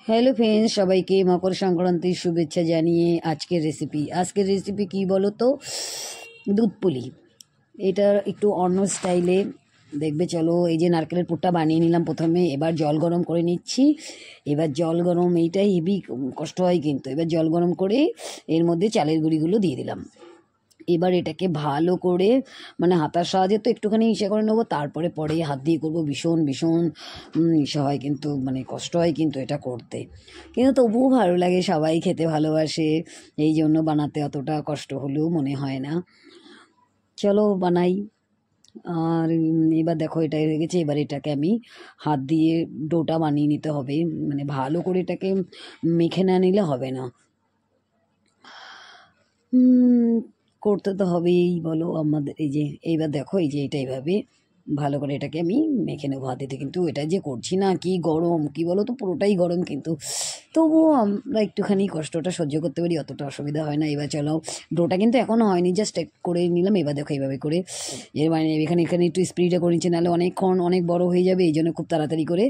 Hello friends, সবাইকে মকর সংক্রান্তির শুভেচ্ছা জানিয়ে আজকের রেসিপি কি বলো তো? দুধ পুলি। এটা একটু অন্য স্টাইলে দেখবে। চলো, এই যে নারকেলের পুরটা বানিয়ে নিলাম প্রথমে। এবার জল গরম করে নিচ্ছি। এবার জল গরম, এইটাই হেভি কষ্ট হয় কিন্তু। এবার জল গরম করে এর মধ্যে চালের গুঁড়িগুলো দিয়ে দিলাম। এবার এটাকে ভালো করে মানে হাতার সাহায্যে তো একটুখানি ইসে করে নেবো, তারপরে পরে হাত দিয়ে করবো। ভীষণ ভীষণ ইসে হয় কিন্তু, মানে কষ্ট হয় কিন্তু এটা করতে, কিন্তু তবুও ভালো লাগে, সবাই খেতে ভালোবাসে, এই জন্য বানাতে অতটা কষ্ট হলেও মনে হয় না। চলো বানাই। আর এবার দেখো এটা হয়ে গেছে। এবার এটাকে আমি হাত দিয়ে ডোটা বানিয়ে নিতে হবে, মানে ভালো করে এটাকে মেখে না নিলে হবে না। করতে তো হবেই বলো আমাদের। এই যে এইবার দেখো, এই যে এটা এইভাবে ভালো করে এটাকে আমি মেখে নেবো হাতেতে। কিন্তু এটা যে করছি না, কি গরম, কি বলো তো, পুরোটাই গরম কিন্তু তবুও আমরা একটুখানি কষ্টটা সহ্য করতে পারি, অতটা অসুবিধা হয় না। এবার চলো, ডোটা কিন্তু এখনও হয়নি, জাস্ট করে নিলাম। এবার দেখো এইভাবে করে এর মানে এখানে এখানে একটু স্পিডে করে নিচ্ছে, নাহলে অনেকক্ষণ অনেক বড় হয়ে যাবে, এই জন্য খুব তাড়াতাড়ি করে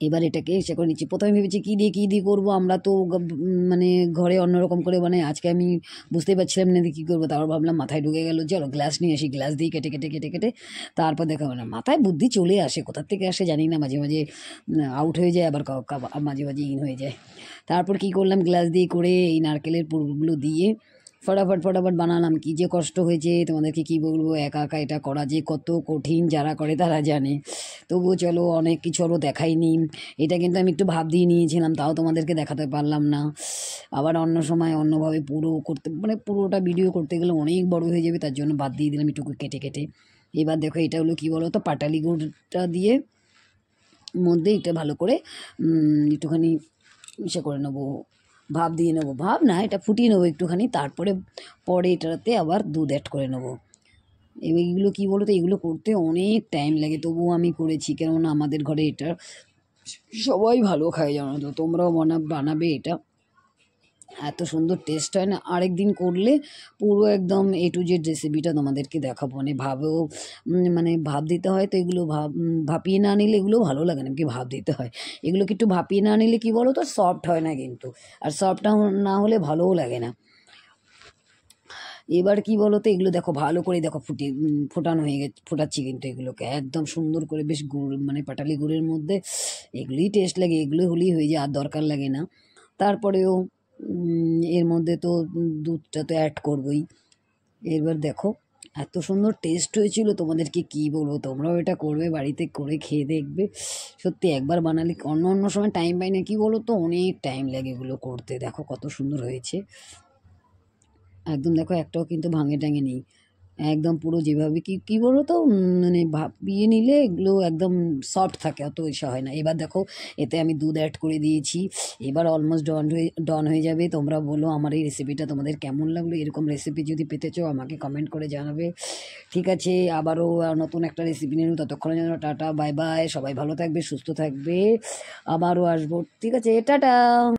এবার এটাকে সে করে নিচ্ছি। প্রথমে ভেবেছি কী দিয়ে করবো, আমরা তো মানে ঘরে অন্যরকম করে মানে আজকে আমি বুঝতেই পারছিলাম না কী করবো। তারপর ভাবলাম মাথায় ঢুকে গেলো, চলো গ্লাস নিয়ে আসি, গ্লাস দিয়ে কেটে কেটে কেটে কেটে তারপর দেখা না মাথায় বুদ্ধি চলে আসে, কোথার থেকে আসে জানি না, মাঝে মাঝে আউট হয়ে যায়, আবার মাঝে মাঝে ইন হয়ে যায়। তারপর কি করলাম, গ্লাস দিয়ে করে এই নারকেলের পুরগুলো দিয়ে ফটাফট বানালাম। কি যে কষ্ট হয়েছে তোমাদেরকে কি বলবো, একা একা এটা করা যে কত কঠিন, যারা করে তারা জানে। তবুও চলো, অনেক কিছু আরও দেখাইনি। এটা কিন্তু আমি একটু ভাব দিয়ে নিয়েছিলাম, তাও তোমাদেরকে দেখাতে পারলাম না। আবার অন্য সময় অন্যভাবে পুরো করতে, মানে পুরোটা ভিডিও করতে গেলে অনেক বড় হয়ে যাবে, তার জন্য বাদ দিয়ে দিলাম একটু কেটে কেটে। এবার দেখো এটা হলো কী বলো তো, পাটালি গুড়টা দিয়ে মধ্যে এটা ভালো করে একটুখানি ইসে করে নেবো, ভাপ দিয়ে নেবো, ভাপ না, এটা ফুটিয়ে নেবো একটুখানি। তারপরে পরে এটাতে আবার দুধ অ্যাড করে নেবো। এইগুলো কী বলো তো, এগুলো করতে অনেক টাইম লাগে, তবুও আমি করেছি, কেননা আমাদের ঘরে এটা সবাই ভালো খায়, জানো তো। তোমরাও বানাবে, এটা এত সুন্দর টেস্ট হয় না। আরেকদিন করলে পুরো একদম A to Z রেসিপিটা তোমাদেরকে দেখাবো। মানে ভাবেও মানে ভাপ দিতে হয়, তো এগুলো ভাপিয়ে না নিলে এগুলো ভালো লাগে না, কি ভাপ দিতে হয়। এগুলোকে একটু ভাপিয়ে না নিলে কি বলো তো, সফট হয় না কিন্তু, আর সফট না হলে ভালোও লাগে না। এবার কি বলো তো, এগুলো দেখো ভালো করে দেখো ফোটানো হয়ে গেছে, ফোটাচ্ছি কিন্তু এগুলোকে একদম সুন্দর করে, বেশ গুড় মানে পাটালি গুড়ের মধ্যে এগুলোই টেস্ট লাগে, এগুলো হলেই হয়ে যায়, আর দরকার লাগে না। তারপরেও এর মধ্যে তো দুধটা তো অ্যাড করবোই। এবার দেখো এত সুন্দর টেস্ট হয়েছিল, তোমাদেরকে কি বলবো, তোমরাও এটা করবে, বাড়িতে করে খেয়ে দেখবে। সত্যি একবার বানালে, অন্য সময় টাইম পাই না, কি বলো তো, অনেক টাইম লাগে এগুলো করতে। দেখো কত সুন্দর হয়েছে একদম, দেখো একটাও কিন্তু ভাঙে টাঙে নেই, একদম পুরো যেভাবে কি বলো তো, মানে ভাপিয়ে নিলে এগুলো একদম সফট থাকে, অত ইসা হয় না। এবার দেখো এতে আমি দুধ অ্যাড করে দিয়েছি। এবার অলমোস্ট ডন হয়ে যাবে। তোমরা বলো আমার এই রেসিপিটা তোমাদের কেমন লাগলো। এরকম রেসিপি যদি পেতে চাও আমাকে কমেন্ট করে জানাবে। ঠিক আছে, আবারও নতুন একটা রেসিপি নিয়ে, ততক্ষণের জন্য টাটা বাই বাই। সবাই ভালো থাকবে, সুস্থ থাকবে, আবারও আসবো। ঠিক আছে, টাটা।